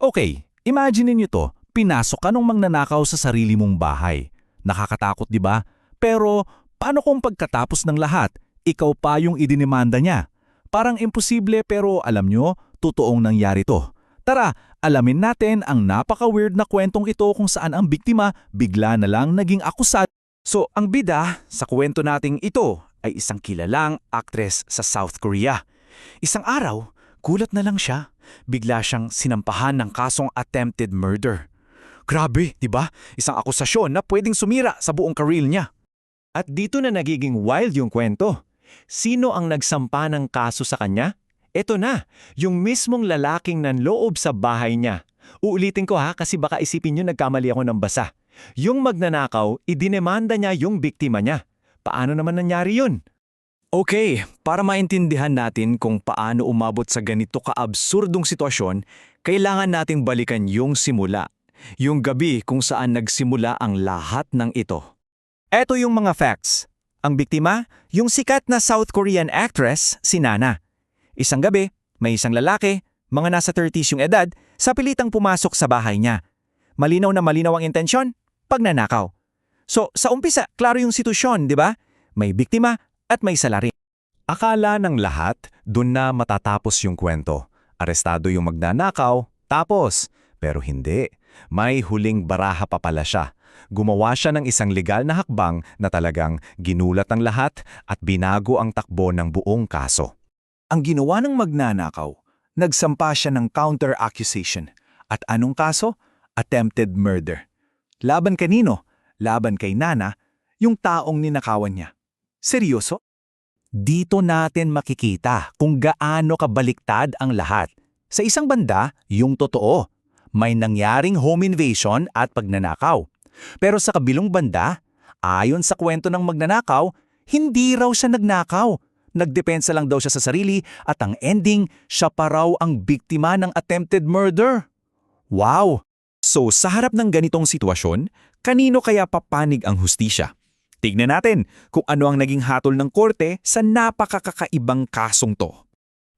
Okay, imagine niyo to, pinasok ka nung mangnanakaw sa sarili mong bahay. Nakakatakot, di ba? Pero paano kung pagkatapos ng lahat, ikaw pa yung idinimanda niya? Parang imposible pero alam nyo, totoong nangyari to. Tara, alamin natin ang napaka-weird na kwentong ito kung saan ang biktima bigla na lang naging akusado. So, ang bida sa kwento nating ito ay isang kilalang aktres sa South Korea. Isang araw, gulat na lang siya. Bigla siyang sinampahan ng kasong attempted murder. Grabe, di ba? Isang akusasyon na pwedeng sumira sa buong career niya. At dito na nagiging wild yung kwento. Sino ang nagsampa ng kaso sa kanya? Ito na, yung mismong lalaking nanloob sa bahay niya. Uulitin ko ha kasi baka isipin niyo nagkamali ako ng basa. Yung magnanakaw, idinemanda niya yung biktima niya. Paano naman nangyari yun? Okay, para maintindihan natin kung paano umabot sa ganito kaabsurdong sitwasyon, kailangan nating balikan yung simula. Yung gabi kung saan nagsimula ang lahat ng ito. Eto yung mga facts. Ang biktima, yung sikat na South Korean actress, si Nana. Isang gabi, may isang lalaki, mga nasa 30s yung edad, sa pilitang pumasok sa bahay niya. Malinaw na malinaw ang intensyon, pagnanakaw. So, sa umpisa, klaro yung sitwasyon, di ba? May biktima at may salarin. Akala ng lahat, dun na matatapos yung kwento. Arestado yung magnanakaw, tapos. Pero hindi. May huling baraha pa pala siya. Gumawa siya ng isang legal na hakbang na talagang ginulat ang lahat at binago ang takbo ng buong kaso. Ang ginawa ng magnanakaw, nagsampa siya ng counter-accusation. At anong kaso? Attempted murder. Laban kanino? Laban kay Nana, yung taong ninakawan niya. Seryoso? Dito natin makikita kung gaano kabaliktad ang lahat. Sa isang banda, yung totoo. May nangyaring home invasion at pagnanakaw. Pero sa kabilong banda, ayon sa kwento ng magnanakaw, hindi raw siya nagnakaw. Nagdepensa lang daw siya sa sarili at ang ending, siya pa raw ang biktima ng attempted murder. Wow! So sa harap ng ganitong sitwasyon, kanino kaya papanig ang hustisya? Tignan natin kung ano ang naging hatol ng korte sa napakakakaibang kasong to.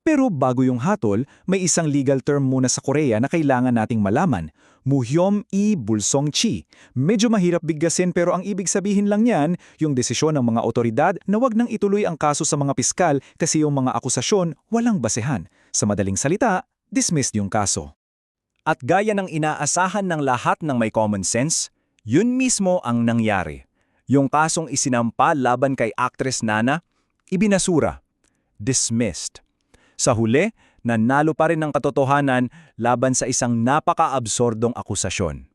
Pero bago yung hatol, may isang legal term muna sa Korea na kailangan nating malaman. Muhyom i bulsong chi. Medyo mahirap bigkasin pero ang ibig sabihin lang niyan, yung desisyon ng mga otoridad na wag nang ituloy ang kaso sa mga piskal kasi yung mga akusasyon walang basehan. Sa madaling salita, dismissed yung kaso. At gaya ng inaasahan ng lahat ng may common sense, yun mismo ang nangyari. Yung kasong isinampa laban kay actress Nana, ibinasura. Dismissed. Sa huli, nanalo pa rin ng katotohanan laban sa isang napaka-absurdong akusasyon.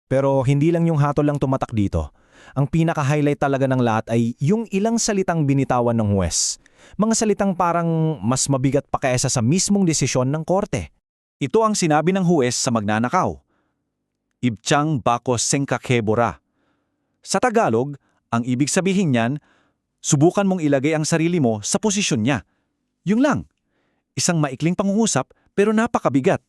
Pero hindi lang yung hatol lang tumatak dito. Ang pinaka-highlight talaga ng lahat ay yung ilang salitang binitawan ng huwes. Mga salitang parang mas mabigat pa kaysa sa mismong desisyon ng korte. Ito ang sinabi ng huwes sa magnanakaw. Ibchang bako sengkakebora. Sa Tagalog, ang ibig sabihin niyan, subukan mong ilagay ang sarili mo sa posisyon niya. Yung lang. Isang maikling pangungusap pero napakabigat.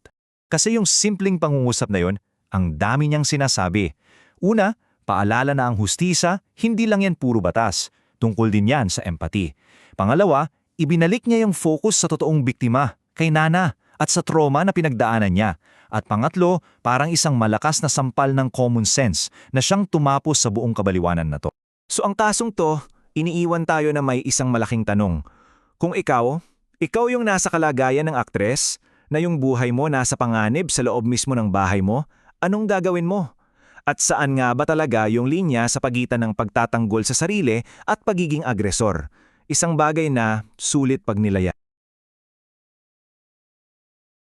Kasi yung simpleng pangungusap na yon, ang dami niyang sinasabi. Una, paalala na ang hustisya, hindi lang yan puro batas. Tungkol din yan sa empathy. Pangalawa, ibinalik niya yung focus sa totoong biktima, kay Nana, at sa trauma na pinagdaanan niya. At pangatlo, parang isang malakas na sampal ng common sense na siyang tumapos sa buong kabaliwanan na to. So ang kasong to, iniiwan tayo na may isang malaking tanong. Kung ikaw yung nasa kalagayan ng aktres, na yung buhay mo nasa panganib sa loob mismo ng bahay mo, anong gagawin mo? At saan nga ba talaga yung linya sa pagitan ng pagtatanggol sa sarili at pagiging agresor? Isang bagay na sulit pag nilaya.